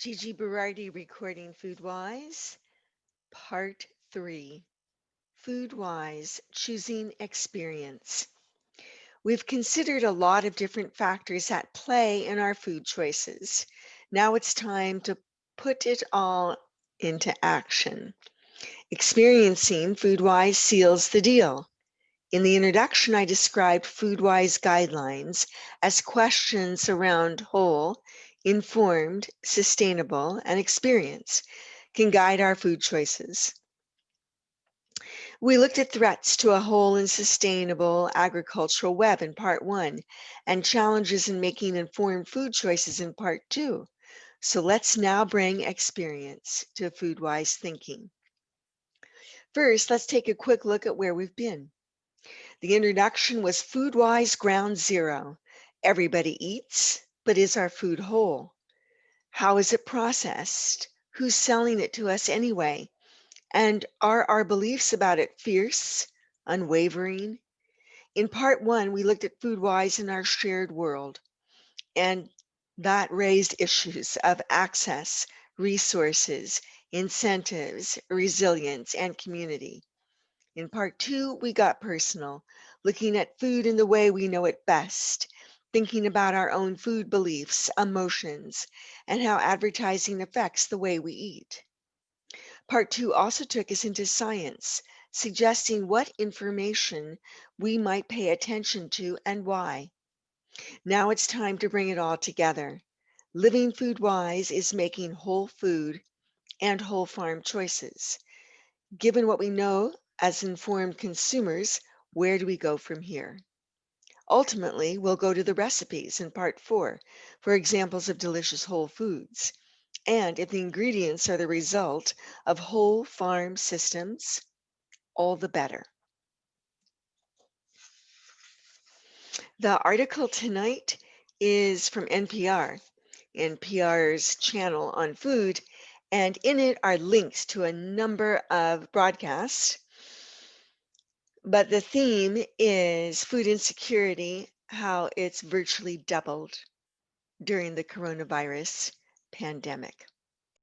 Gigi Berardi recording FoodWISE, Part 3. FoodWISE, Choosing Experience. We've considered a lot of different factors at play in our food choices. Now it's time to put it all into action. Experiencing FoodWISE seals the deal. In the introduction, I described FoodWISE guidelines as questions around whole, informed, sustainable, and experience can guide our food choices. We looked at threats to a whole and sustainable agricultural web in part 1 and challenges in making informed food choices in part 2. So let's now bring experience to FoodWISE thinking. First, let's take a quick look at where we've been. The introduction was FoodWISE Ground Zero. Everybody eats, but is our food whole? How is it processed? Who's selling it to us anyway? And are our beliefs about it fierce, unwavering? In part 1, we looked at FoodWISE in our shared world, and that raised issues of access, resources, incentives, resilience, and community. In part 2, we got personal, looking at food in the way we know it best, thinking about our own food beliefs, emotions, and how advertising affects the way we eat. Part 2 also took us into science, suggesting what information we might pay attention to and why. Now it's time to bring it all together. Living FoodWISE is making whole food and whole farm choices. Given what we know as informed consumers, where do we go from here? Ultimately, we'll go to the recipes in part 4 for examples of delicious whole foods. And if the ingredients are the result of whole farm systems, all the better. The article tonight is from NPR, NPR's channel on food, and in it are links to a number of broadcasts. But the theme is food insecurity, how it's virtually doubled during the coronavirus pandemic.